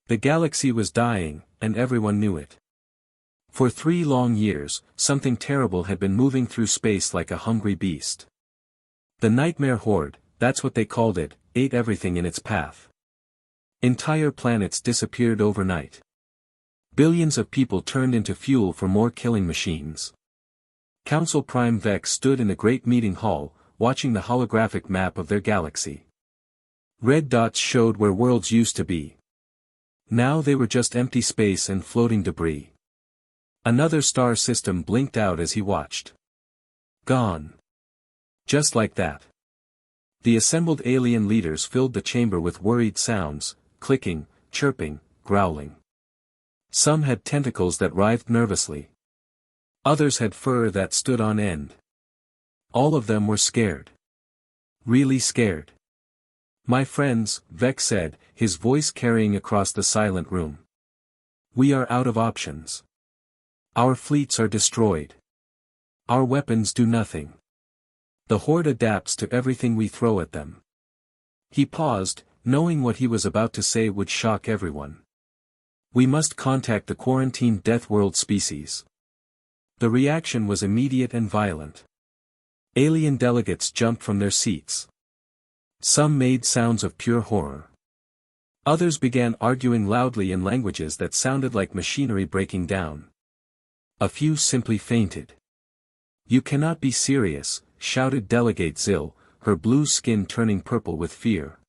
The galaxy was dying, and everyone knew it. For 3 long years, something terrible had been moving through space like a hungry beast. The Nightmare Horde, that's what they called it, ate everything in its path. Entire planets disappeared overnight. Billions of people turned into fuel for more killing machines. Council Prime Vex stood in the great meeting hall, watching the holographic map of their galaxy. Red dots showed where worlds used to be. Now they were just empty space and floating debris. Another star system blinked out as he watched. Gone. Just like that. The assembled alien leaders filled the chamber with worried sounds, clicking, chirping, growling. Some had tentacles that writhed nervously. Others had fur that stood on end. All of them were scared. Really scared. My friends, Vex said, his voice carrying across the silent room. We are out of options. Our fleets are destroyed. Our weapons do nothing. The Horde adapts to everything we throw at them. He paused, knowing what he was about to say would shock everyone. We must contact the quarantined Deathworld species. The reaction was immediate and violent. Alien delegates jumped from their seats. Some made sounds of pure horror. Others began arguing loudly in languages that sounded like machinery breaking down. A few simply fainted. You cannot be serious, shouted Delegate Zill, her blue skin turning purple with fear.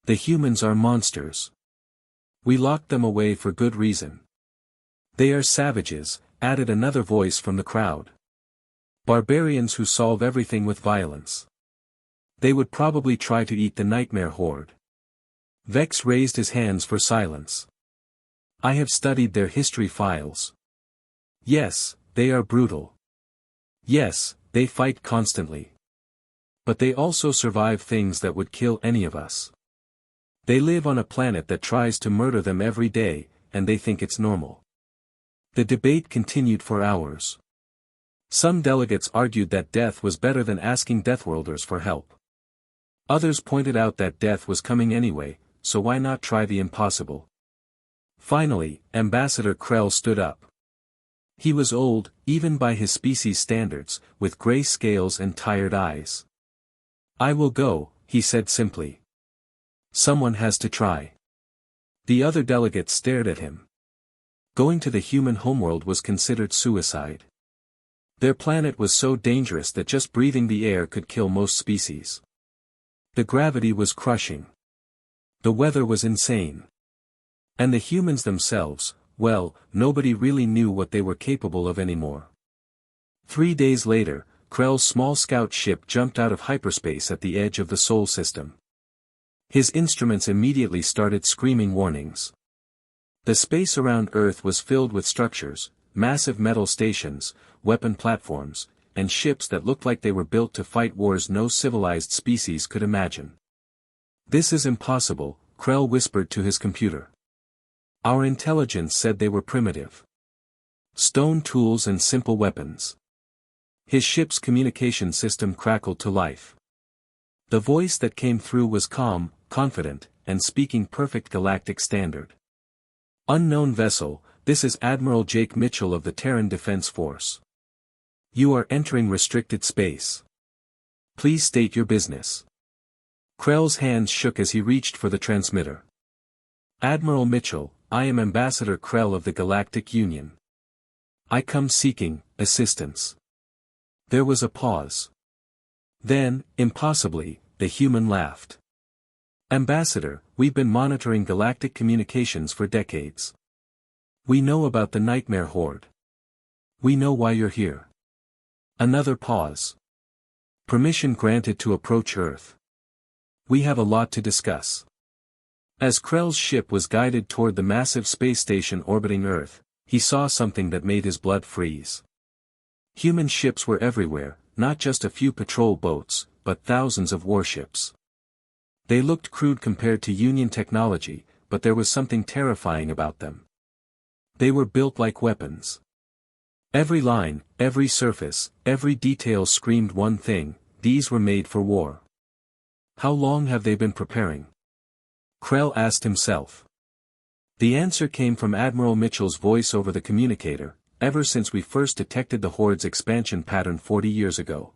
The humans are monsters. We locked them away for good reason. They are savages, added another voice from the crowd. Barbarians who solve everything with violence. They would probably try to eat the Nightmare Horde. Vex raised his hands for silence. I have studied their history files. Yes, they are brutal. Yes, they fight constantly. But they also survive things that would kill any of us. They live on a planet that tries to murder them every day, and they think it's normal. The debate continued for hours. Some delegates argued that death was better than asking Deathworlders for help. Others pointed out that death was coming anyway, so why not try the impossible? Finally, Ambassador Krell stood up. He was old, even by his species standards, with gray scales and tired eyes. I will go, he said simply. Someone has to try. The other delegates stared at him. Going to the human homeworld was considered suicide. Their planet was so dangerous that just breathing the air could kill most species. The gravity was crushing. The weather was insane. And the humans themselves, well, nobody really knew what they were capable of anymore. 3 days later, Krell's small scout ship jumped out of hyperspace at the edge of the Sol system. His instruments immediately started screaming warnings. The space around Earth was filled with structures, massive metal stations, weapon platforms, and ships that looked like they were built to fight wars no civilized species could imagine. This is impossible, Krell whispered to his computer. Our intelligence said they were primitive. Stone tools and simple weapons. His ship's communication system crackled to life. The voice that came through was calm, confident, and speaking perfect galactic standard. Unknown vessel, this is Admiral Jake Mitchell of the Terran Defense Force. You are entering restricted space. Please state your business. Krell's hands shook as he reached for the transmitter. Admiral Mitchell, I am Ambassador Krell of the Galactic Union. I come seeking assistance. There was a pause. Then, impossibly, the human laughed. Ambassador, we've been monitoring galactic communications for decades. We know about the Nightmare Horde. We know why you're here. Another pause. Permission granted to approach Earth. We have a lot to discuss. As Krell's ship was guided toward the massive space station orbiting Earth, he saw something that made his blood freeze. Human ships were everywhere, not just a few patrol boats, but thousands of warships. They looked crude compared to Union technology, but there was something terrifying about them. They were built like weapons. Every line, every surface, every detail screamed one thing: these were made for war. How long have they been preparing? Krell asked himself. The answer came from Admiral Mitchell's voice over the communicator. Ever since we first detected the Horde's expansion pattern 40 years ago.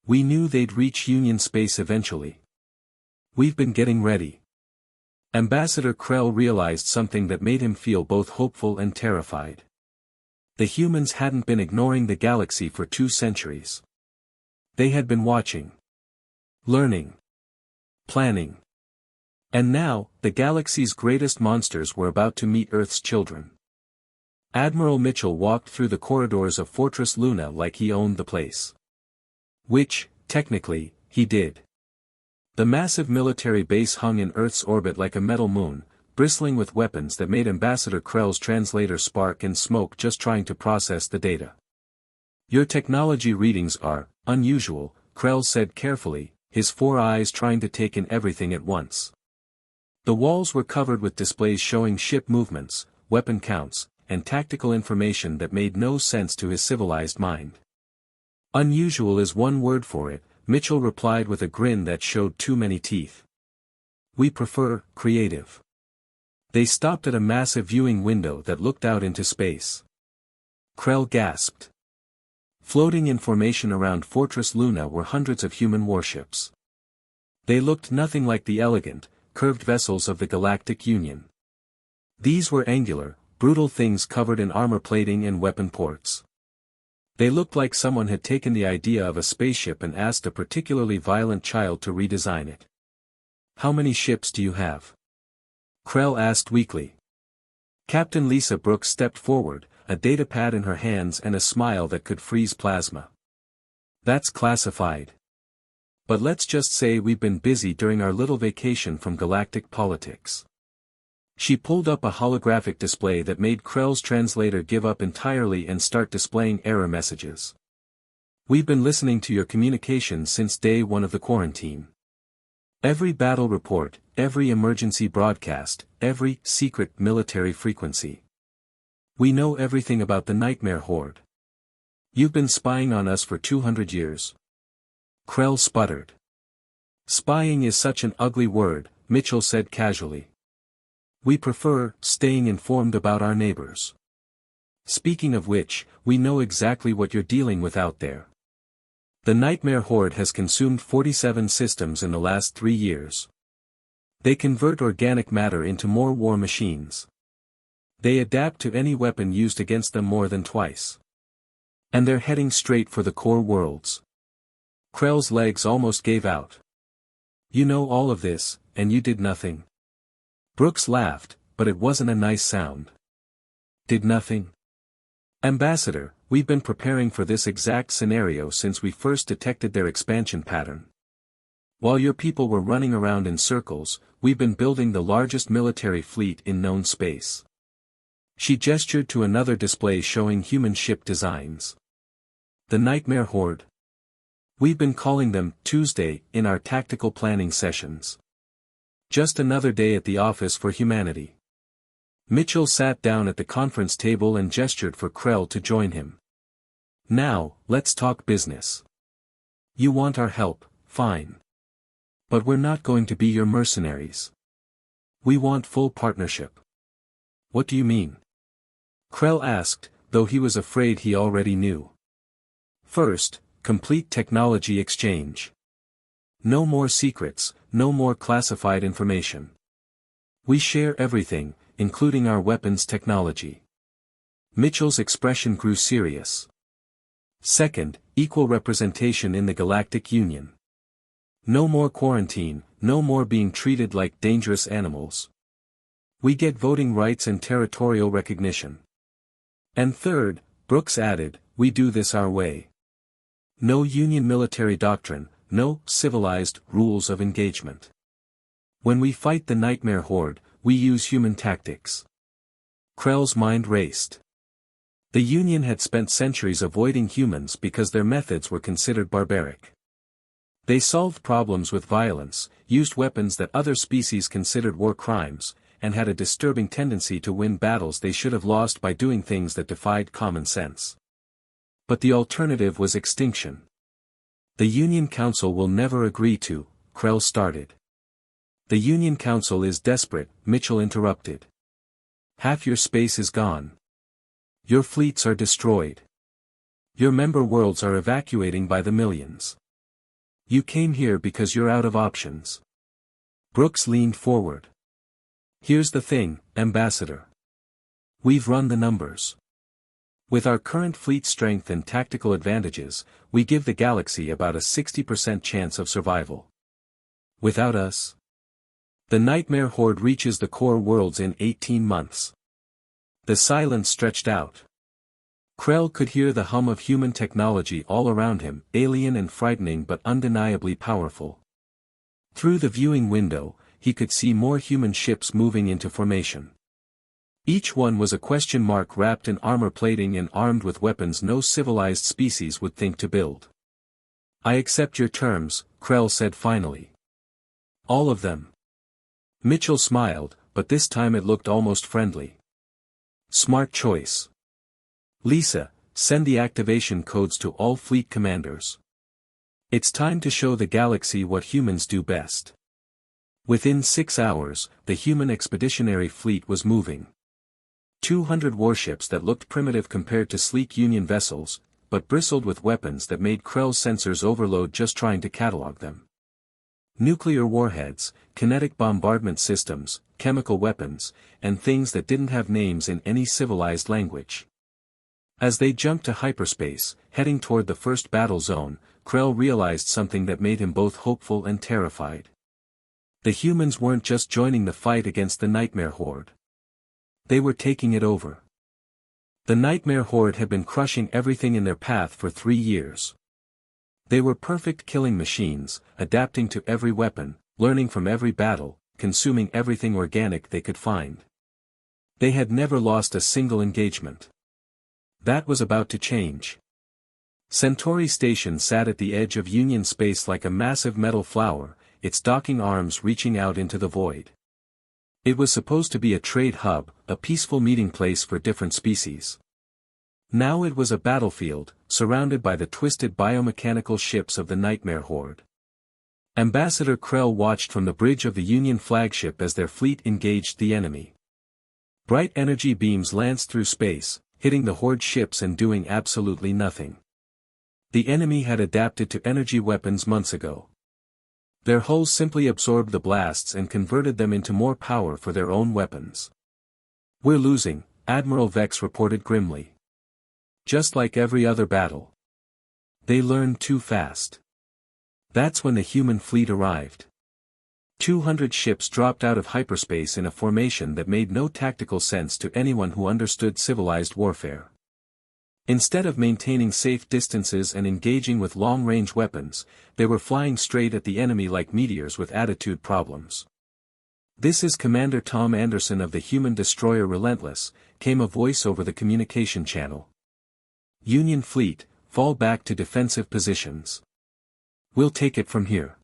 We knew they'd reach Union space eventually. We've been getting ready. Ambassador Krell realized something that made him feel both hopeful and terrified. The humans hadn't been ignoring the galaxy for 2 centuries. They had been watching. Learning. Planning. And now, the galaxy's greatest monsters were about to meet Earth's children. Admiral Mitchell walked through the corridors of Fortress Luna like he owned the place. Which, technically, he did. The massive military base hung in Earth's orbit like a metal moon, bristling with weapons that made Ambassador Krell's translator spark and smoke just trying to process the data. Your technology readings are unusual, Krell said carefully, his 4 eyes trying to take in everything at once. The walls were covered with displays showing ship movements, weapon counts, and tactical information that made no sense to his civilized mind. Unusual is one word for it, Mitchell replied with a grin that showed too many teeth. We prefer creative. They stopped at a massive viewing window that looked out into space. Krell gasped. Floating in formation around Fortress Luna were hundreds of human warships. They looked nothing like the elegant, curved vessels of the Galactic Union. These were angular, brutal things covered in armor plating and weapon ports. They looked like someone had taken the idea of a spaceship and asked a particularly violent child to redesign it. How many ships do you have? Krell asked weakly. Captain Lisa Brooks stepped forward, a datapad in her hands and a smile that could freeze plasma. That's classified. But let's just say we've been busy during our little vacation from galactic politics. She pulled up a holographic display that made Krell's translator give up entirely and start displaying error messages. We've been listening to your communications since day 1 of the quarantine. Every battle report, every emergency broadcast, every secret military frequency. We know everything about the Nightmare Horde. You've been spying on us for 200 years. Krell sputtered. Spying is such an ugly word, Mitchell said casually. We prefer staying informed about our neighbors. Speaking of which, we know exactly what you're dealing with out there. The Nightmare Horde has consumed 47 systems in the last 3 years. They convert organic matter into more war machines. They adapt to any weapon used against them more than twice. And they're heading straight for the core worlds. Krell's legs almost gave out. You know all of this, and you did nothing. Brooks laughed, but it wasn't a nice sound. Did nothing? Ambassador, we've been preparing for this exact scenario since we first detected their expansion pattern. While your people were running around in circles, we've been building the largest military fleet in known space. She gestured to another display showing human ship designs. The Nightmare Horde. We've been calling them Tuesday in our tactical planning sessions. Just another day at the office for humanity. Mitchell sat down at the conference table and gestured for Krell to join him. Now, let's talk business. You want our help, fine. But we're not going to be your mercenaries. We want full partnership. What do you mean? Krell asked, though he was afraid he already knew. First, complete technology exchange. No more secrets, no more classified information. We share everything, including our weapons technology. Mitchell's expression grew serious. Second, equal representation in the Galactic Union. No more quarantine, no more being treated like dangerous animals. We get voting rights and territorial recognition. And third, Brooks added, we do this our way. No Union military doctrine, no civilized rules of engagement. When we fight the Nightmare Horde, we use human tactics. Krell's mind raced. The Union had spent centuries avoiding humans because their methods were considered barbaric. They solved problems with violence, used weapons that other species considered war crimes, and had a disturbing tendency to win battles they should have lost by doing things that defied common sense. But the alternative was extinction. The Union Council will never agree to, Krell started. The Union Council is desperate, Mitchell interrupted. Half your space is gone. Your fleets are destroyed. Your member worlds are evacuating by the millions. You came here because you're out of options. Brooks leaned forward. Here's the thing, Ambassador. We've run the numbers. With our current fleet strength and tactical advantages, we give the galaxy about a 60% chance of survival. Without us, the Nightmare Horde reaches the core worlds in 18 months. The silence stretched out. Krell could hear the hum of human technology all around him, alien and frightening but undeniably powerful. Through the viewing window, he could see more human ships moving into formation. Each one was a question mark wrapped in armor plating and armed with weapons no civilized species would think to build. I accept your terms, Krell said finally. All of them. Mitchell smiled, but this time it looked almost friendly. Smart choice. Lisa, send the activation codes to all fleet commanders. It's time to show the galaxy what humans do best. Within 6 hours, the human expeditionary fleet was moving. 200 warships that looked primitive compared to sleek Union vessels, but bristled with weapons that made Krell's sensors overload just trying to catalog them. Nuclear warheads, kinetic bombardment systems, chemical weapons, and things that didn't have names in any civilized language. As they jumped to hyperspace, heading toward the first battle zone, Krell realized something that made him both hopeful and terrified. The humans weren't just joining the fight against the Nightmare Horde. They were taking it over. The Nightmare Horde had been crushing everything in their path for 3 years. They were perfect killing machines, adapting to every weapon, learning from every battle, consuming everything organic they could find. They had never lost a single engagement. That was about to change. Centauri Station sat at the edge of Union space like a massive metal flower, its docking arms reaching out into the void. It was supposed to be a trade hub, a peaceful meeting place for different species. Now it was a battlefield, surrounded by the twisted biomechanical ships of the Nightmare Horde. Ambassador Krell watched from the bridge of the Union flagship as their fleet engaged the enemy. Bright energy beams lanced through space, hitting the Horde ships and doing absolutely nothing. The enemy had adapted to energy weapons months ago. Their hulls simply absorbed the blasts and converted them into more power for their own weapons. We're losing, Admiral Vex reported grimly. Just like every other battle. They learned too fast. That's when the human fleet arrived. 200 ships dropped out of hyperspace in a formation that made no tactical sense to anyone who understood civilized warfare. Instead of maintaining safe distances and engaging with long-range weapons, they were flying straight at the enemy like meteors with attitude problems. "This is Commander Tom Anderson of the human destroyer Relentless," came a voice over the communication channel. "Union fleet, fall back to defensive positions. We'll take it from here."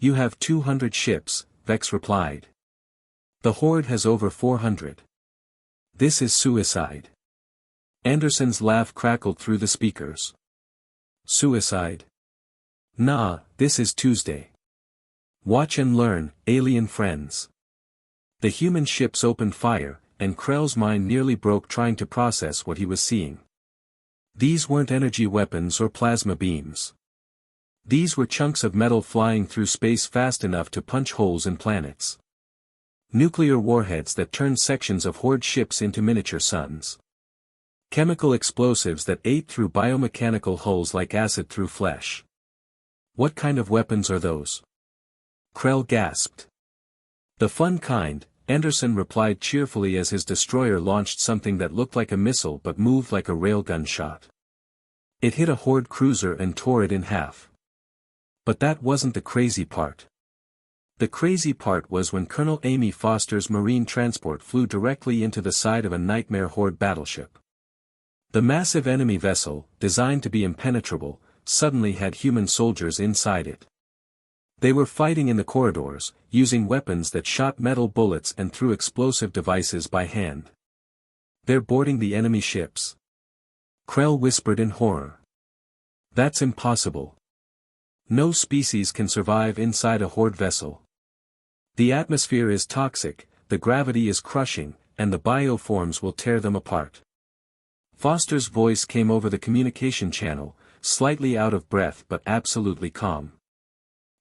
"You have 200 ships," Vex replied. "The Horde has over 400. This is suicide." Anderson's laugh crackled through the speakers. "Suicide? Nah, this is Tuesday. Watch and learn, alien friends." The human ships opened fire, and Krell's mind nearly broke trying to process what he was seeing. These weren't energy weapons or plasma beams. These were chunks of metal flying through space fast enough to punch holes in planets. Nuclear warheads that turned sections of Horde ships into miniature suns. Chemical explosives that ate through biomechanical hulls like acid through flesh. "What kind of weapons are those?" Krell gasped. "The fun kind," Anderson replied cheerfully as his destroyer launched something that looked like a missile but moved like a railgun shot. It hit a Horde cruiser and tore it in half. But that wasn't the crazy part. The crazy part was when Colonel Amy Foster's marine transport flew directly into the side of a Nightmare Horde battleship. The massive enemy vessel, designed to be impenetrable, suddenly had human soldiers inside it. They were fighting in the corridors, using weapons that shot metal bullets and threw explosive devices by hand. "They're boarding the enemy ships," Krell whispered in horror. "That's impossible. No species can survive inside a Horde vessel. The atmosphere is toxic, the gravity is crushing, and the bioforms will tear them apart. Foster's voice came over the communication channel, slightly out of breath but absolutely calm.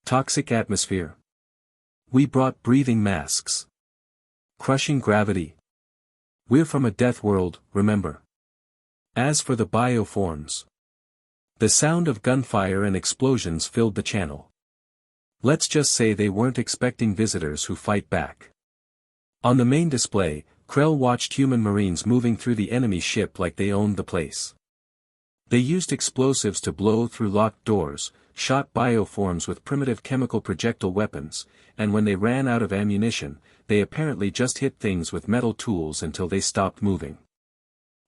Toxic atmosphere. We brought breathing masks. Crushing gravity. We're from a death world, remember. As for the bioforms. The sound of gunfire and explosions filled the channel. Let's just say they weren't expecting visitors who fight back. On the main display, Krell watched human marines moving through the enemy ship like they owned the place. They used explosives to blow through locked doors, shot bioforms with primitive chemical projectile weapons, and when they ran out of ammunition, they apparently just hit things with metal tools until they stopped moving.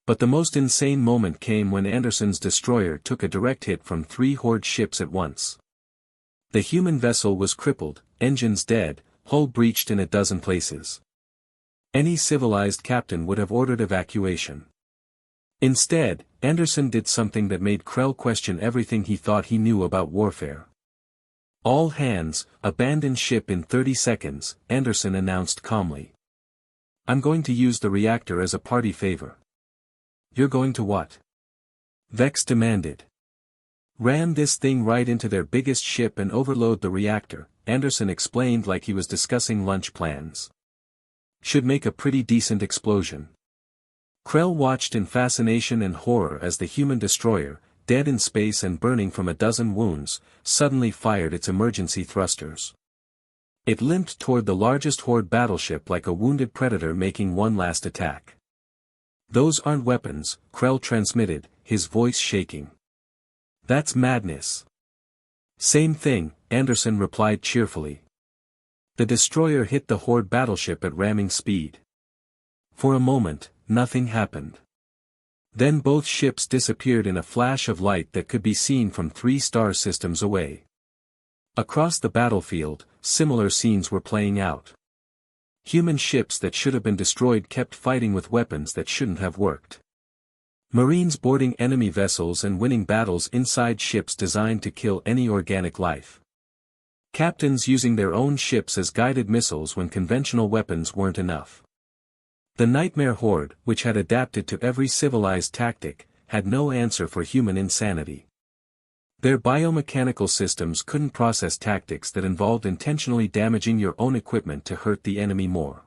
But the most insane moment came when Anderson's destroyer took a direct hit from 3 Horde ships at once. The human vessel was crippled, engines dead, hull breached in a dozen places. Any civilized captain would have ordered evacuation. Instead, Anderson did something that made Krell question everything he thought he knew about warfare. All hands, abandon ship in 30 seconds, Anderson announced calmly. I'm going to use the reactor as a party favor. You're going to what? Vex demanded. Ram this thing right into their biggest ship and overload the reactor, Anderson explained like he was discussing lunch plans. Should make a pretty decent explosion. Krell watched in fascination and horror as the human destroyer, dead in space and burning from a dozen wounds, suddenly fired its emergency thrusters. It limped toward the largest Horde battleship like a wounded predator making one last attack. Those aren't weapons, Krell transmitted, his voice shaking. That's madness. Same thing, Anderson replied cheerfully. The destroyer hit the Horde battleship at ramming speed. For a moment, nothing happened. Then both ships disappeared in a flash of light that could be seen from 3 star systems away. Across the battlefield, similar scenes were playing out. Human ships that should have been destroyed kept fighting with weapons that shouldn't have worked. Marines boarding enemy vessels and winning battles inside ships designed to kill any organic life. Captains using their own ships as guided missiles when conventional weapons weren't enough. The Nightmare Horde, which had adapted to every civilized tactic, had no answer for human insanity. Their biomechanical systems couldn't process tactics that involved intentionally damaging your own equipment to hurt the enemy more.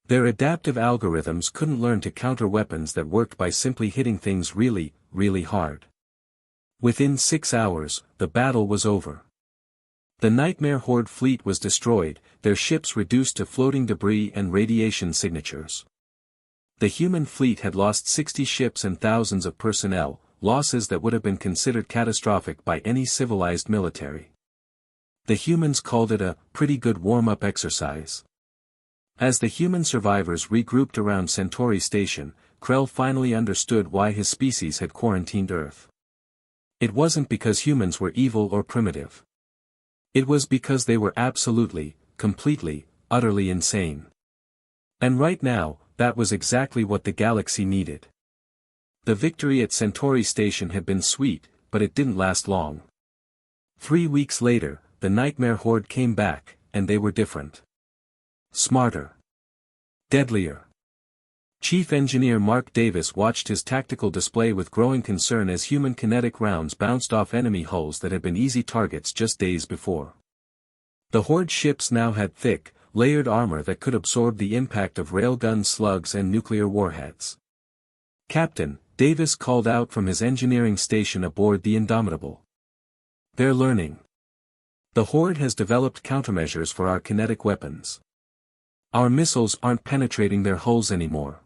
Their adaptive algorithms couldn't learn to counter weapons that worked by simply hitting things really, really hard. Within 6 hours, the battle was over. The Nightmare Horde fleet was destroyed, their ships reduced to floating debris and radiation signatures. The human fleet had lost 60 ships and thousands of personnel, losses that would have been considered catastrophic by any civilized military. The humans called it a pretty good warm-up exercise. As the human survivors regrouped around Centauri Station, Krell finally understood why his species had quarantined Earth. It wasn't because humans were evil or primitive. It was because they were absolutely, completely, utterly insane. And right now, that was exactly what the galaxy needed. The victory at Centauri Station had been sweet, but it didn't last long. 3 weeks later, the Nightmare Horde came back, and they were different. Smarter. Deadlier. Chief Engineer Mark Davis watched his tactical display with growing concern as human kinetic rounds bounced off enemy hulls that had been easy targets just days before. The Horde ships now had thick, layered armor that could absorb the impact of railgun slugs and nuclear warheads. Captain, Davis called out from his engineering station aboard the Indomitable. They're learning. The Horde has developed countermeasures for our kinetic weapons. Our missiles aren't penetrating their hulls anymore.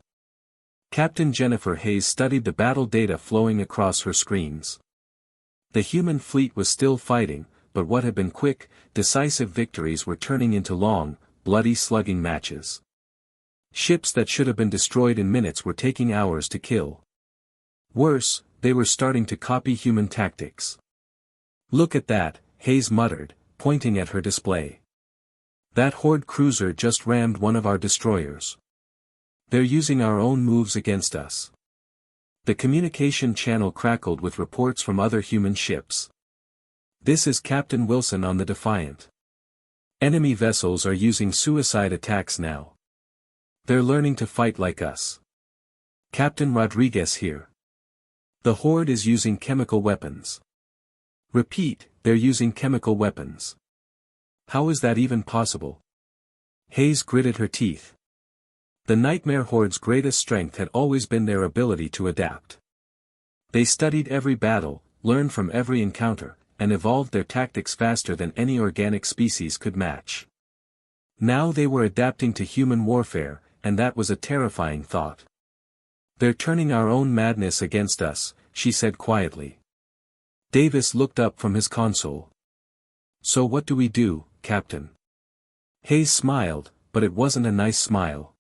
Captain Jennifer Hayes studied the battle data flowing across her screens. The human fleet was still fighting, but what had been quick, decisive victories were turning into long, bloody slugging matches. Ships that should have been destroyed in minutes were taking hours to kill. Worse, they were starting to copy human tactics. Look at that, Hayes muttered, pointing at her display. That Horde cruiser just rammed one of our destroyers. They're using our own moves against us. The communication channel crackled with reports from other human ships. This is Captain Wilson on the Defiant. Enemy vessels are using suicide attacks now. They're learning to fight like us. Captain Rodriguez here. The Horde is using chemical weapons. Repeat, they're using chemical weapons. How is that even possible? Hayes gritted her teeth. The Nightmare Horde's greatest strength had always been their ability to adapt. They studied every battle, learned from every encounter, and evolved their tactics faster than any organic species could match. Now they were adapting to human warfare, and that was a terrifying thought. They're turning our own madness against us, she said quietly. Davis looked up from his console. So what do we do, Captain? Hayes smiled, but it wasn't a nice smile.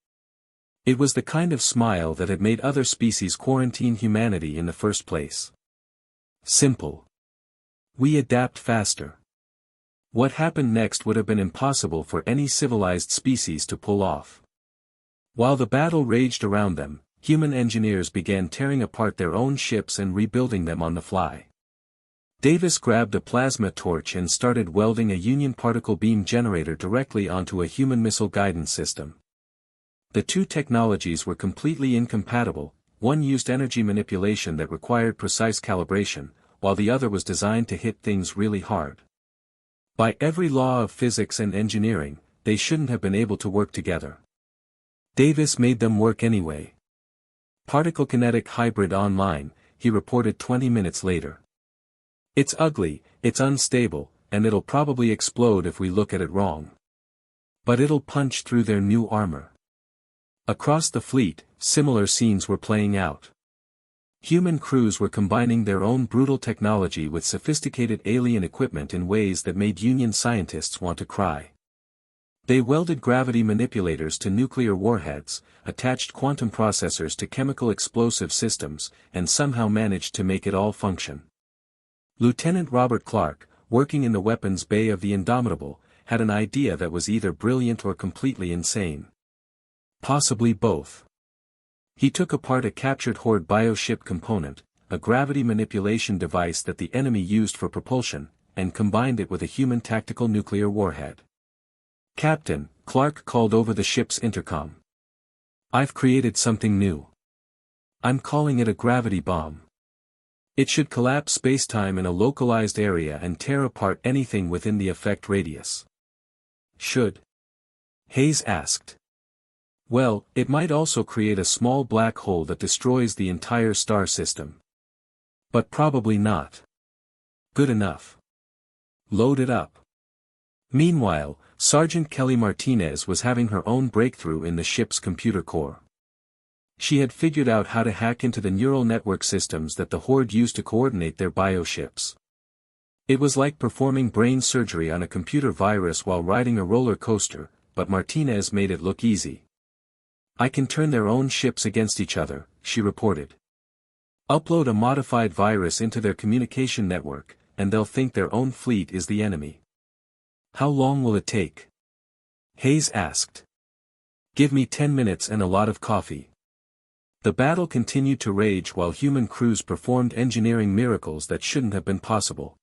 It was the kind of smile that had made other species quarantine humanity in the first place. Simple. We adapt faster. What happened next would have been impossible for any civilized species to pull off. While the battle raged around them, human engineers began tearing apart their own ships and rebuilding them on the fly. Davis grabbed a plasma torch and started welding a Union particle beam generator directly onto a human missile guidance system. The two technologies were completely incompatible. One used energy manipulation that required precise calibration, while the other was designed to hit things really hard. By every law of physics and engineering, they shouldn't have been able to work together. Davis made them work anyway. Particle kinetic hybrid online, he reported 20 minutes later. It's ugly, it's unstable, and it'll probably explode if we look at it wrong. But it'll punch through their new armor. Across the fleet, similar scenes were playing out. Human crews were combining their own brutal technology with sophisticated alien equipment in ways that made Union scientists want to cry. They welded gravity manipulators to nuclear warheads, attached quantum processors to chemical explosive systems, and somehow managed to make it all function. Lieutenant Robert Clark, working in the weapons bay of the Indomitable, had an idea that was either brilliant or completely insane. Possibly both. He took apart a captured Horde bioship component, a gravity manipulation device that the enemy used for propulsion, and combined it with a human tactical nuclear warhead. Captain, Clark called over the ship's intercom. I've created something new. I'm calling it a gravity bomb. It should collapse spacetime in a localized area and tear apart anything within the effect radius. Should? Hayes asked. Well, it might also create a small black hole that destroys the entire star system. But probably not. Good enough. Load it up. Meanwhile, Sergeant Kelly Martinez was having her own breakthrough in the ship's computer core. She had figured out how to hack into the neural network systems that the Horde used to coordinate their bioships. It was like performing brain surgery on a computer virus while riding a roller coaster, but Martinez made it look easy. I can turn their own ships against each other, she reported. Upload a modified virus into their communication network, and they'll think their own fleet is the enemy. How long will it take? Hayes asked. Give me 10 minutes and a lot of coffee. The battle continued to rage while human crews performed engineering miracles that shouldn't have been possible.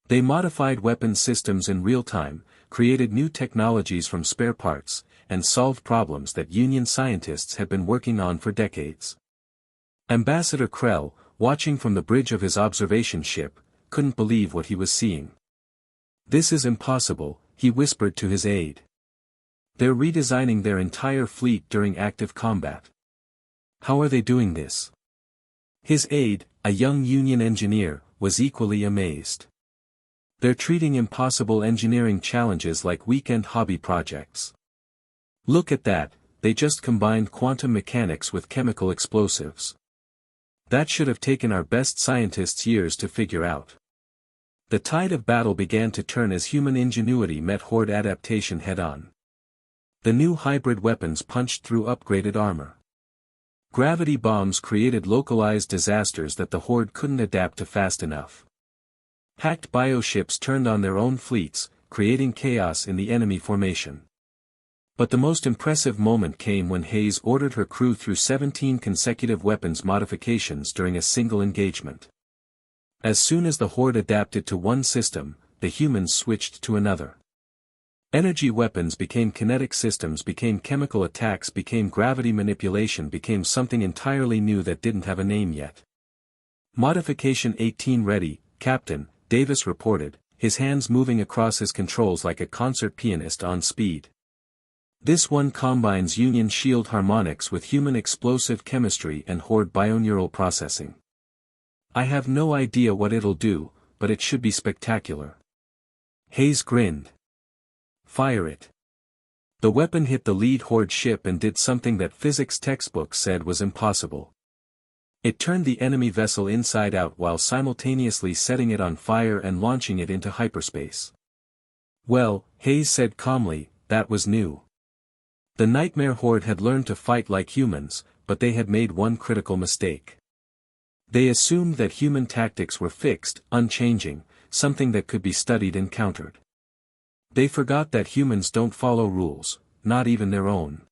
They modified weapon systems in real time, created new technologies from spare parts, and solved problems that Union scientists had been working on for decades. Ambassador Krell, watching from the bridge of his observation ship, couldn't believe what he was seeing. This is impossible, he whispered to his aide. They're redesigning their entire fleet during active combat. How are they doing this? His aide, a young Union engineer, was equally amazed. They're treating impossible engineering challenges like weekend hobby projects. Look at that, they just combined quantum mechanics with chemical explosives. That should have taken our best scientists years to figure out. The tide of battle began to turn as human ingenuity met Horde adaptation head-on. The new hybrid weapons punched through upgraded armor. Gravity bombs created localized disasters that the Horde couldn't adapt to fast enough. Hacked bioships turned on their own fleets, creating chaos in the enemy formation. But the most impressive moment came when Hayes ordered her crew through 17 consecutive weapons modifications during a single engagement. As soon as the Horde adapted to one system, the humans switched to another. Energy weapons became kinetic systems, became chemical attacks, became gravity manipulation, became something entirely new that didn't have a name yet. Modification 18 ready, Captain, Davis reported, his hands moving across his controls like a concert pianist on speed. This one combines Union shield harmonics with human explosive chemistry and Horde bioneural processing. I have no idea what it'll do, but it should be spectacular. Hayes grinned. Fire it. The weapon hit the lead Horde ship and did something that physics textbooks said was impossible. It turned the enemy vessel inside out while simultaneously setting it on fire and launching it into hyperspace. Well, Hayes said calmly, that was new. The Nightmare Horde had learned to fight like humans, but they had made one critical mistake. They assumed that human tactics were fixed, unchanging, something that could be studied and countered. They forgot that humans don't follow rules, not even their own.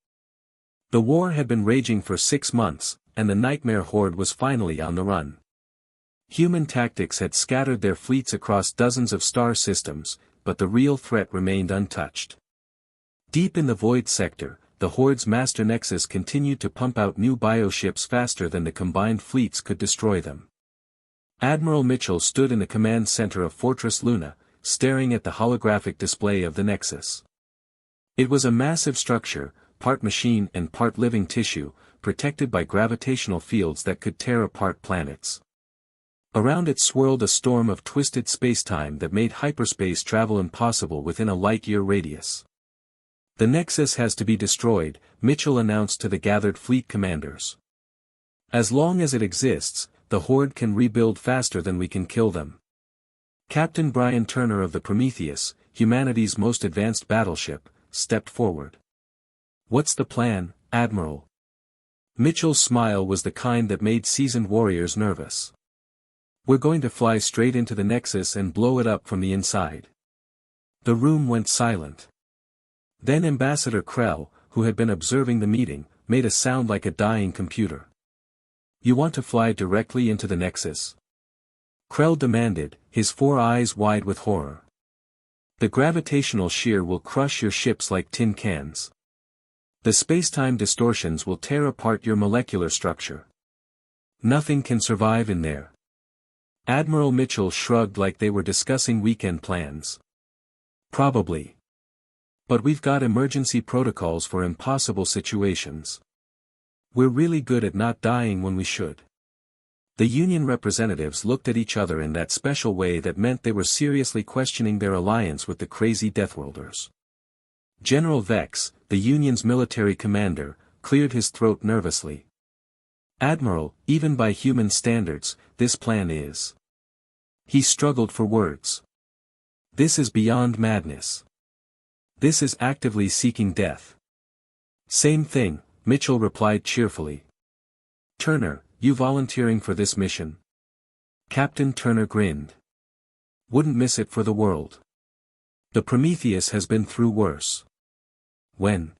The war had been raging for 6 months, and the Nightmare Horde was finally on the run. Human tactics had scattered their fleets across dozens of star systems, but the real threat remained untouched. Deep in the Void sector, the Horde's master nexus continued to pump out new bioships faster than the combined fleets could destroy them. Admiral Mitchell stood in the command center of Fortress Luna, staring at the holographic display of the nexus. It was a massive structure, part machine and part living tissue, protected by gravitational fields that could tear apart planets. Around it swirled a storm of twisted spacetime that made hyperspace travel impossible within a light-year radius. The Nexus has to be destroyed, Mitchell announced to the gathered fleet commanders. As long as it exists, the Horde can rebuild faster than we can kill them. Captain Brian Turner of the Prometheus, humanity's most advanced battleship, stepped forward. What's the plan, Admiral? Mitchell's smile was the kind that made seasoned warriors nervous. We're going to fly straight into the Nexus and blow it up from the inside. The room went silent. Then Ambassador Krell, who had been observing the meeting, made a sound like a dying computer. You want to fly directly into the Nexus? Krell demanded, his 4 eyes wide with horror. The gravitational shear will crush your ships like tin cans. The spacetime distortions will tear apart your molecular structure. Nothing can survive in there. Admiral Mitchell shrugged like they were discussing weekend plans. Probably. But we've got emergency protocols for impossible situations. We're really good at not dying when we should. The Union representatives looked at each other in that special way that meant they were seriously questioning their alliance with the crazy Deathworlders. General Vex, the Union's military commander, cleared his throat nervously. Admiral, even by human standards, this plan is. He struggled for words. This is beyond madness. This is actively seeking death. Same thing, Mitchell replied cheerfully. Turner, you volunteering for this mission? Captain Turner grinned. Wouldn't miss it for the world. The Prometheus has been through worse. When?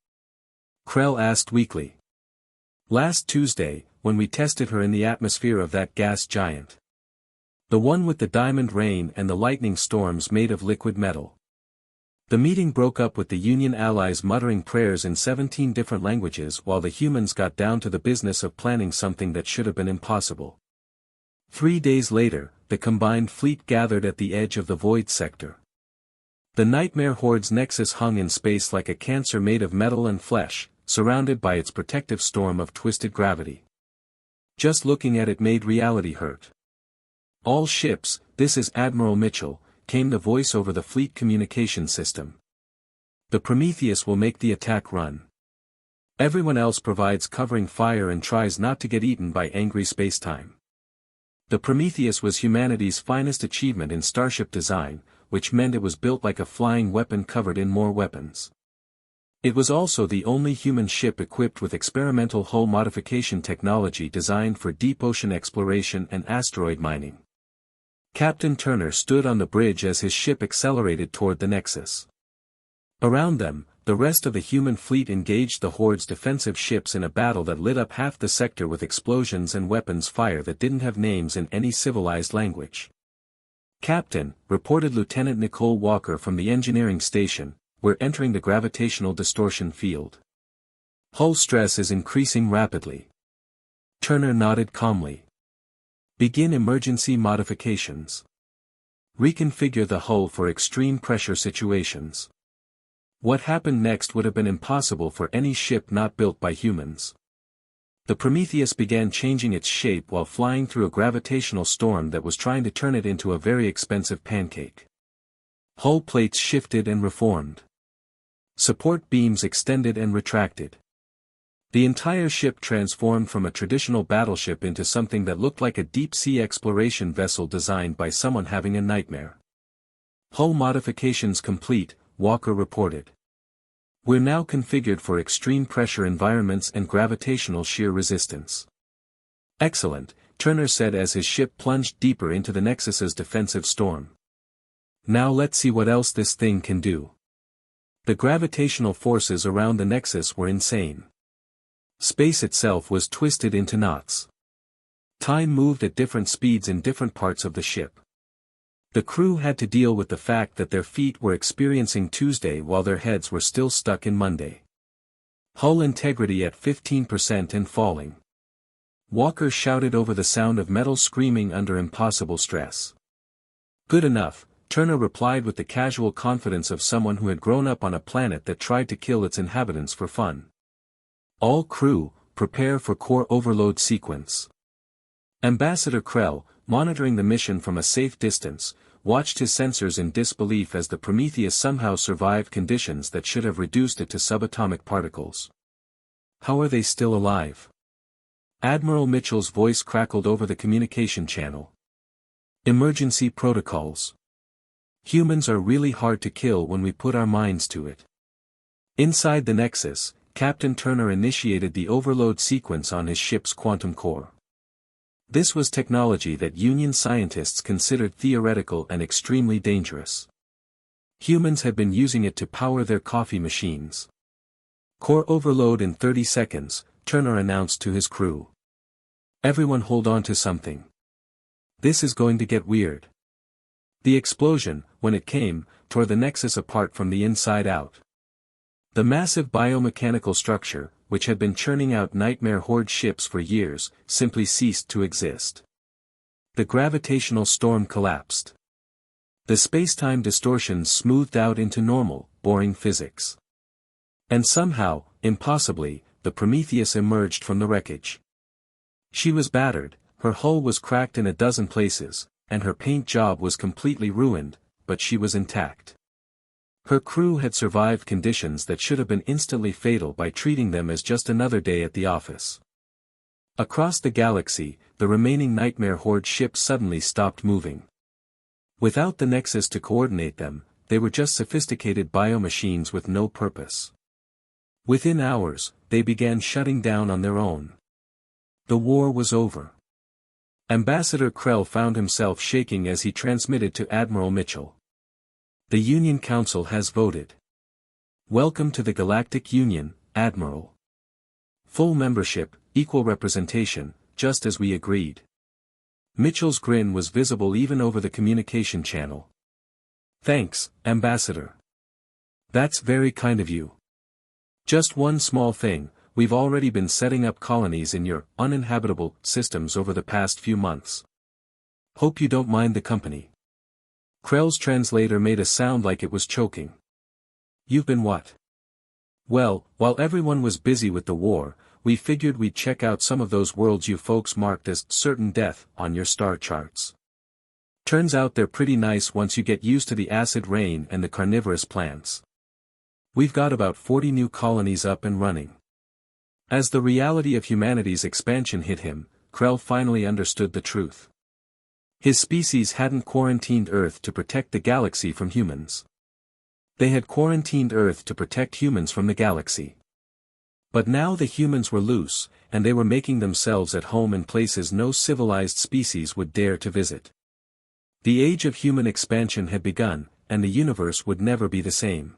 Krell asked weakly. Last Tuesday, when we tested her in the atmosphere of that gas giant. The one with the diamond rain and the lightning storms made of liquid metal. The meeting broke up with the Union allies muttering prayers in 17 different languages while the humans got down to the business of planning something that should have been impossible. 3 days later, the combined fleet gathered at the edge of the Void sector. The Nightmare Horde's nexus hung in space like a cancer made of metal and flesh, surrounded by its protective storm of twisted gravity. Just looking at it made reality hurt. All ships, this is Admiral Mitchell, came the voice over the fleet communication system. The Prometheus will make the attack run. Everyone else provides covering fire and tries not to get eaten by angry spacetime. The Prometheus was humanity's finest achievement in starship design, which meant it was built like a flying weapon covered in more weapons. It was also the only human ship equipped with experimental hull modification technology designed for deep ocean exploration and asteroid mining. Captain Turner stood on the bridge as his ship accelerated toward the Nexus. Around them, the rest of the human fleet engaged the Horde's defensive ships in a battle that lit up half the sector with explosions and weapons fire that didn't have names in any civilized language. Captain, reported Lieutenant Nicole Walker from the engineering station, we're entering the gravitational distortion field. Hull stress is increasing rapidly. Turner nodded calmly. Begin emergency modifications. Reconfigure the hull for extreme pressure situations. What happened next would have been impossible for any ship not built by humans. The Prometheus began changing its shape while flying through a gravitational storm that was trying to turn it into a very expensive pancake. Hull plates shifted and reformed. Support beams extended and retracted. The entire ship transformed from a traditional battleship into something that looked like a deep-sea exploration vessel designed by someone having a nightmare. Hull modifications complete, Walker reported. We're now configured for extreme pressure environments and gravitational shear resistance. Excellent, Turner said as his ship plunged deeper into the Nexus's defensive storm. Now let's see what else this thing can do. The gravitational forces around the Nexus were insane. Space itself was twisted into knots. Time moved at different speeds in different parts of the ship. The crew had to deal with the fact that their feet were experiencing Tuesday while their heads were still stuck in Monday. Hull integrity at 15% and falling. Walker shouted over the sound of metal screaming under impossible stress. Good enough, Turner replied with the casual confidence of someone who had grown up on a planet that tried to kill its inhabitants for fun. All crew, prepare for core overload sequence. Ambassador Krell, monitoring the mission from a safe distance, watched his sensors in disbelief as the Prometheus somehow survived conditions that should have reduced it to subatomic particles. How are they still alive? Admiral Mitchell's voice crackled over the communication channel. Emergency protocols. Humans are really hard to kill when we put our minds to it. Inside the Nexus, Captain Turner initiated the overload sequence on his ship's quantum core. This was technology that Union scientists considered theoretical and extremely dangerous. Humans had been using it to power their coffee machines. Core overload in 30 seconds, Turner announced to his crew. Everyone hold on to something. This is going to get weird. The explosion, when it came, tore the Nexus apart from the inside out. The massive biomechanical structure, which had been churning out nightmare horde ships for years, simply ceased to exist. The gravitational storm collapsed. The space-time distortions smoothed out into normal, boring physics. And somehow, impossibly, the Prometheus emerged from the wreckage. She was battered, her hull was cracked in a dozen places, and her paint job was completely ruined, but she was intact. Her crew had survived conditions that should have been instantly fatal by treating them as just another day at the office. Across the galaxy, the remaining nightmare horde ships suddenly stopped moving. Without the Nexus to coordinate them, they were just sophisticated biomachines with no purpose. Within hours, they began shutting down on their own. The war was over. Ambassador Krell found himself shaking as he transmitted to Admiral Mitchell. The Union Council has voted. Welcome to the Galactic Union, Admiral. Full membership, equal representation, just as we agreed. Mitchell's grin was visible even over the communication channel. Thanks, Ambassador. That's very kind of you. Just one small thing, we've already been setting up colonies in your uninhabitable systems over the past few months. Hope you don't mind the company. Krell's translator made a sound like it was choking. You've been what? Well, while everyone was busy with the war, we figured we'd check out some of those worlds you folks marked as certain death on your star charts. Turns out they're pretty nice once you get used to the acid rain and the carnivorous plants. We've got about 40 new colonies up and running. As the reality of humanity's expansion hit him, Krell finally understood the truth. His species hadn't quarantined Earth to protect the galaxy from humans. They had quarantined Earth to protect humans from the galaxy. But now the humans were loose, and they were making themselves at home in places no civilized species would dare to visit. The age of human expansion had begun, and the universe would never be the same.